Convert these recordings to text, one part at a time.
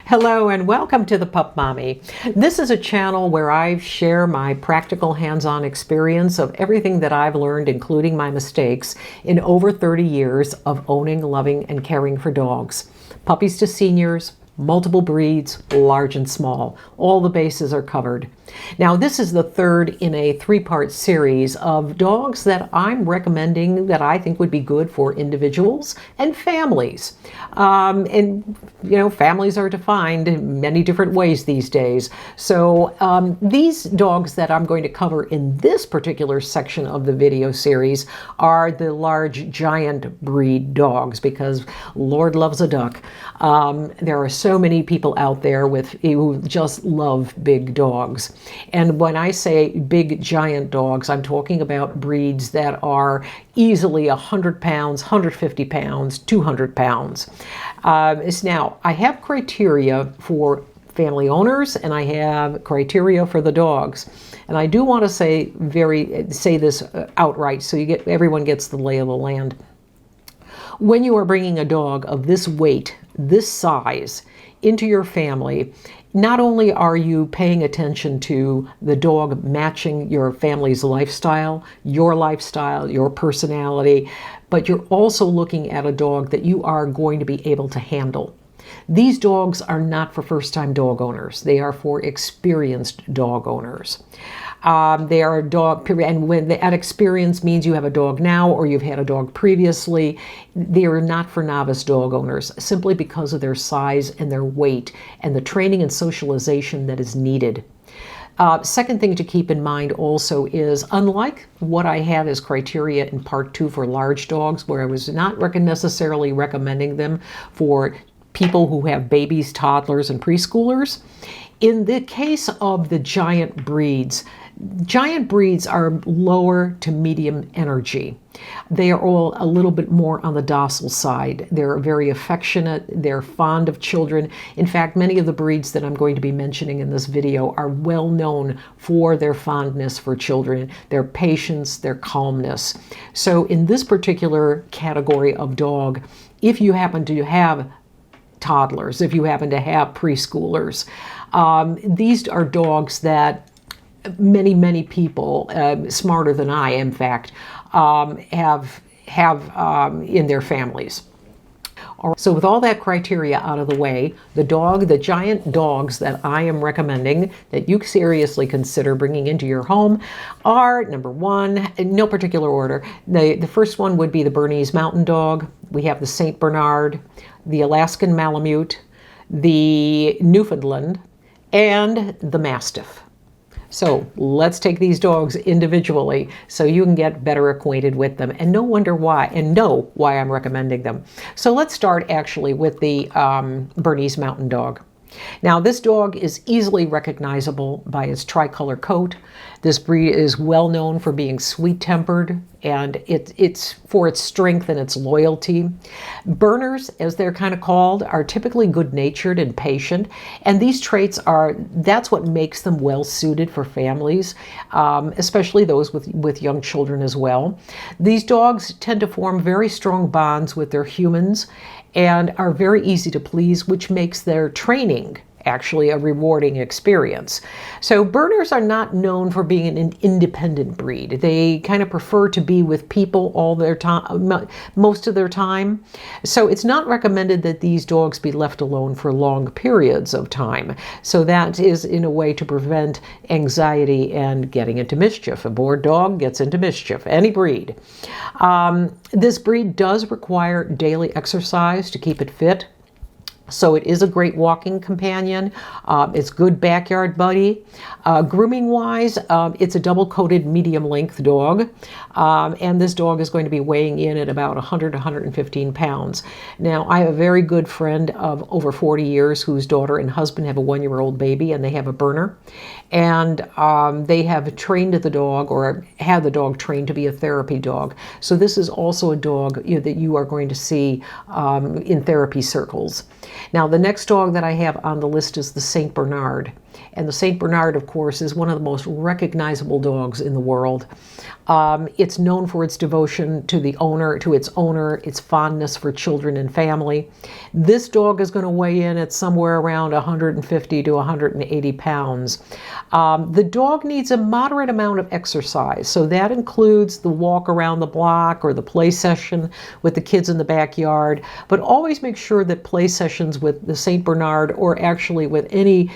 Hello and welcome to the Pup Mommy. This is a channel where I share my practical hands-on experience of everything that I've learned, including my mistakes, in over 30 years of owning, loving, and caring for dogs. Puppies to seniors, multiple breeds, large and small. All the bases are covered. Now, this is the third in a three-part series of dogs that I'm recommending that I think would be good for individuals and families. Families are defined in many different ways these days. So these dogs that I'm going to cover in this particular section of the video series are the large giant breed dogs, because Lord loves a duck. There are so many people out there who just love big dogs. And when I say big giant dogs, I'm talking about breeds that are easily 100 pounds, 150 pounds, 200 pounds. Now, I have criteria for family owners and I have criteria for the dogs. And I do want to say this outright so everyone gets the lay of the land. When you are bringing a dog of this weight, this size, into your family, not only are you paying attention to the dog matching your family's lifestyle, your personality, but you're also looking at a dog that you are going to be able to handle. These dogs are not for first-time dog owners. They are for experienced dog owners. They are and when that experience means you have a dog now or you've had a dog previously, they are not for novice dog owners, simply because of their size and their weight and the training and socialization that is needed. Second thing to keep in mind also is, unlike what I had as criteria in part 2 for large dogs, where I was not necessarily recommending them for people who have babies, toddlers, and preschoolers, in the case of the giant breeds are lower to medium energy. They are all a little bit more on the docile side. They're very affectionate. They're fond of children. In fact, many of the breeds that I'm going to be mentioning in this video are well known for their fondness for children, their patience, their calmness. So in this particular category of dog, if you happen to have toddlers, if you happen to have preschoolers, these are dogs that many people, smarter than I, in fact, have in their families. So with all that criteria out of the way, the giant dogs that I am recommending that you seriously consider bringing into your home are, number one, in no particular order, the first one would be the Bernese Mountain Dog. We have the St. Bernard, the Alaskan Malamute, the Newfoundland, and the Mastiff. So let's take these dogs individually so you can get better acquainted with them and know why I'm recommending them. So let's start actually with the Bernese Mountain Dog. Now, this dog is easily recognizable by its tricolor coat. This breed is well known for being sweet-tempered, and it's for its strength and its loyalty. Berners, as they're kind of called, are typically good-natured and patient, and these traits that's what makes them well-suited for families, especially those with young children as well. These dogs tend to form very strong bonds with their humans and are very easy to please, which makes their training actually a rewarding experience. So Berners are not known for being an independent breed. They kind of prefer to be with people all their time, most of their time. So it's not recommended that these dogs be left alone for long periods of time. So that is in a way to prevent anxiety and getting into mischief. A bored dog gets into mischief, any breed. This breed does require daily exercise to keep it fit. So it is a great walking companion. It's good backyard buddy. Grooming-wise, it's a double-coated medium-length dog. And this dog is going to be weighing in at about 100 to 115 pounds. Now, I have a very good friend of over 40 years whose daughter and husband have a 1-year-old baby, and they have a Berner. And they have trained the dog, or had the dog trained to be a therapy dog. So this is also a dog that you are going to see in therapy circles. Now, the next dog that I have on the list is the St. Bernard. And the St. Bernard, of course, is one of the most recognizable dogs in the world. It's known for its devotion to the owner, to its owner, its fondness for children and family. This dog is going to weigh in at somewhere around 150 to 180 pounds. The dog needs a moderate amount of exercise, so that includes the walk around the block or the play session with the kids in the backyard, but always make sure that play sessions with the St. Bernard, or actually with any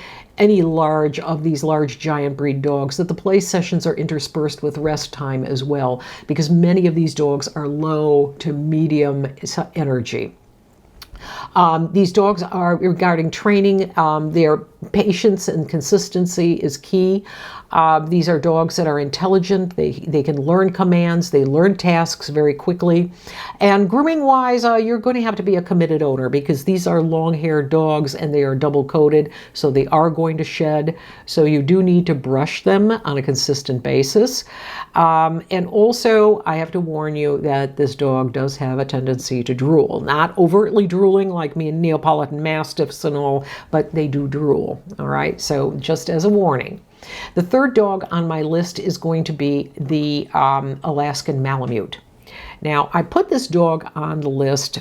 large of these large giant breed dogs, that the play sessions are interspersed with rest time as well, because many of these dogs are low to medium energy. These dogs are, regarding training, their patience and consistency is key. These are dogs that are intelligent. They can learn commands. They learn tasks very quickly. And grooming-wise, you're going to have to be a committed owner, because these are long-haired dogs and they are double-coated, so they are going to shed. So you do need to brush them on a consistent basis. And also, I have to warn you that this dog does have a tendency to drool. Not overtly drooling like me and Neapolitan Mastiffs and all, but they do drool. All right, so just as a warning. The third dog on my list is going to be the Alaskan Malamute. Now, I put this dog on the list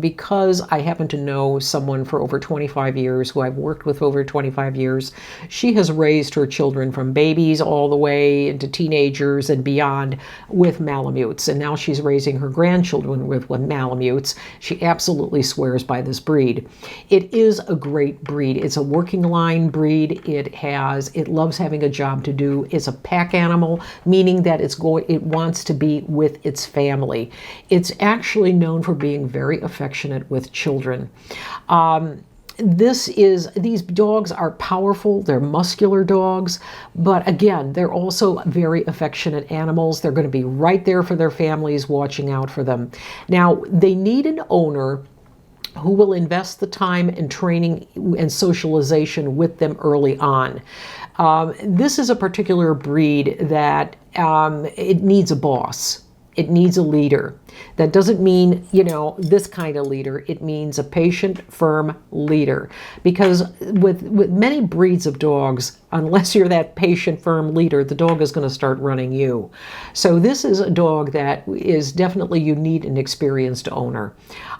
because I happen to know someone for over 25 years, who I've worked with over 25 years. She has raised her children from babies all the way into teenagers and beyond with Malamutes, and now she's raising her grandchildren with Malamutes. She absolutely swears by this breed. It is a great breed. It's a working line breed. It loves having a job to do. It's a pack animal, meaning that it wants to be with its family. It's actually known for being very affectionate with children. These dogs are powerful. They're muscular dogs, but again, they're also very affectionate animals. They're going to be right there for their families, watching out for them. Now, they need an owner who will invest the time and training and socialization with them early on. This is a particular breed that it needs a boss. It needs a leader. That doesn't mean, this kind of leader. It means a patient, firm leader. Because with many breeds of dogs, unless you're that patient, firm leader, the dog is going to start running you. So this is a dog that is definitely, you need an experienced owner.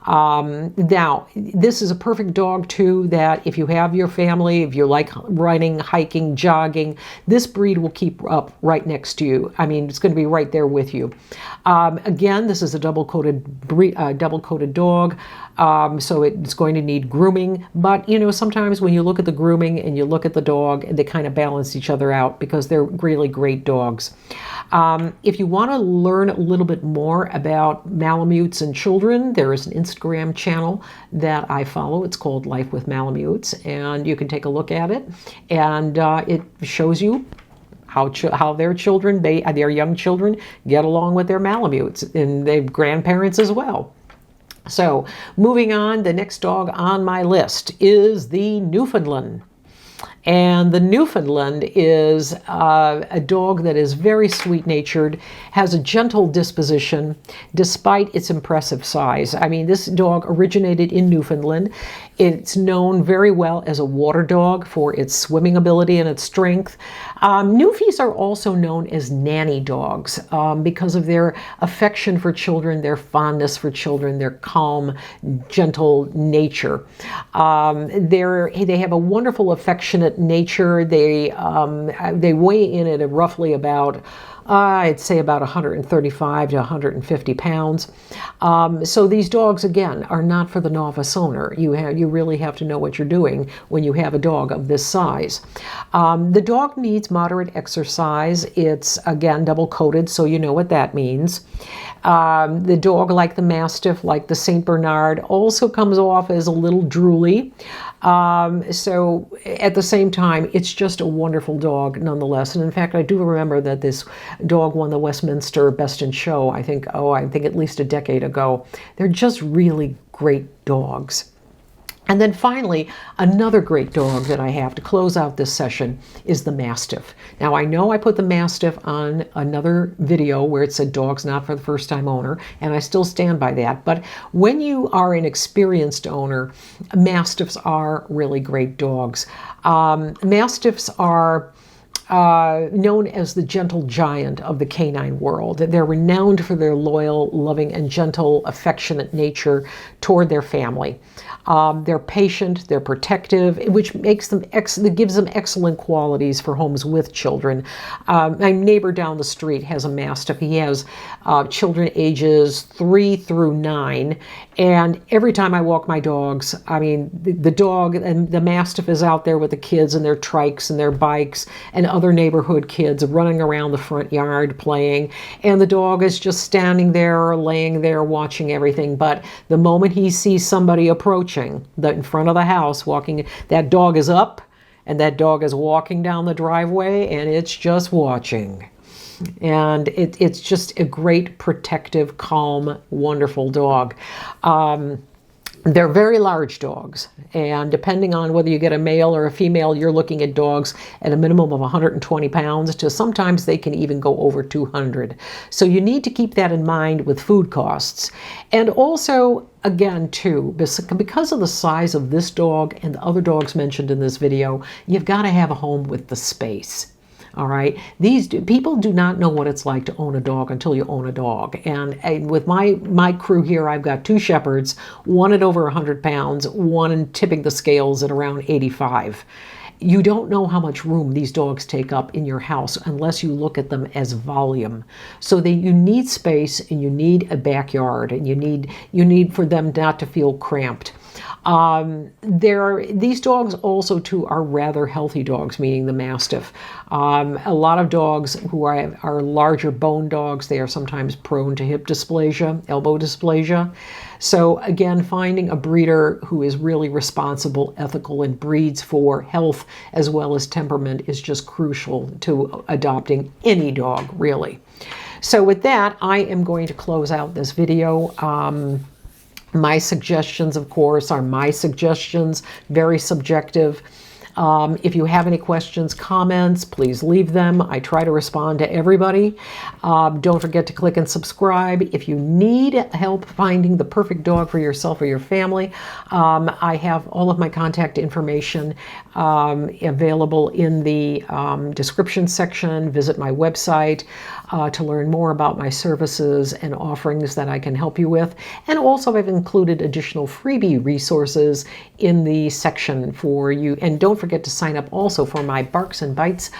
Now, this is a perfect dog too, that if you have your family, if you like running, hiking, jogging, this breed will keep up right next to you. I mean, it's going to be right there with you. Again, this is a double-coated dog, so it's going to need grooming. But, sometimes when you look at the grooming and you look at the dog, they kind of balance each other out, because they're really great dogs. If you want to learn a little bit more about Malamutes and children, there is an Instagram channel that I follow. It's called Life with Malamutes, and you can take a look at it. And it shows you how their children, their young children, get along with their Malamutes, and their grandparents as well. So, moving on, the next dog on my list is the Newfoundland. And the Newfoundland is a dog that is very sweet-natured, has a gentle disposition, despite its impressive size. I mean, this dog originated in Newfoundland. It's known very well as a water dog for its swimming ability and its strength. Newfies are also known as nanny dogs because of their affection for children, their fondness for children, their calm, gentle nature. They have a wonderful, affectionate nature. They weigh in at roughly about, I'd say about 135 to 150 pounds. So these dogs, again, are not for the novice owner. You really have to know what you're doing when you have a dog of this size. The dog needs moderate exercise. It's, again, double-coated, so you know what that means. The dog, like the Mastiff, like the St. Bernard, also comes off as a little drooly. So at the same time, it's just a wonderful dog nonetheless. And in fact, I do remember that this dog won the Westminster Best in Show, I think at least a decade ago. They're just really great dogs. And then finally, another great dog that I have to close out this session is the Mastiff. Now, I know I put the Mastiff on another video where it said dogs not for the first time owner, and I still stand by that. But when you are an experienced owner, Mastiffs are really great dogs. Mastiffs are known as the gentle giant of the canine world. They're renowned for their loyal, loving, and gentle, affectionate nature toward their family. They're patient, they're protective, which makes them gives them excellent qualities for homes with children. My neighbor down the street has a Mastiff. He has children ages 3 through 9, and every time I walk my dogs, I mean, the dog and the Mastiff is out there with the kids and their trikes and their bikes and other neighborhood kids running around the front yard playing, and the dog is just standing there or laying there watching everything. But the moment he sees somebody approaching in front of the house walking, that dog is up and that dog is walking down the driveway and it's just watching. And it's just a great, protective, calm, wonderful dog. They're very large dogs, and depending on whether you get a male or a female, you're looking at dogs at a minimum of 120 pounds to sometimes they can even go over 200. So you need to keep that in mind with food costs. And also, again, too, because of the size of this dog and the other dogs mentioned in this video, you've got to have a home with the space. All right. People do not know what it's like to own a dog until you own a dog. And with my crew here, I've got 2 shepherds, one at over 100 pounds, one tipping the scales at around 85. You don't know how much room these dogs take up in your house unless you look at them as volume. So you need space and you need a backyard, and you need for them not to feel cramped. These dogs also too are rather healthy dogs, meaning the Mastiff. A lot of dogs who are larger bone dogs, they are sometimes prone to hip dysplasia, elbow dysplasia. So again, finding a breeder who is really responsible, ethical, and breeds for health as well as temperament is just crucial to adopting any dog, really. So with that, I am going to close out this video. My suggestions, of course, are my suggestions, very subjective. If you have any questions, comments, please leave them. I try to respond to everybody. Don't forget to click and subscribe. If you need help finding the perfect dog for yourself or your family, I have all of my contact information available in the description section. Visit my website to learn more about my services and offerings that I can help you with. And also I've included additional freebie resources in the section for you. And don't forget to sign up also for my Barks and Bytes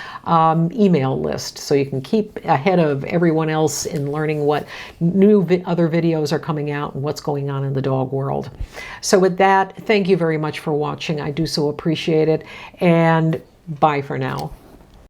email list so you can keep ahead of everyone else in learning what new other videos are coming out and what's going on in the dog world. So with that, thank you very much for watching. I do so appreciate it, and bye for now.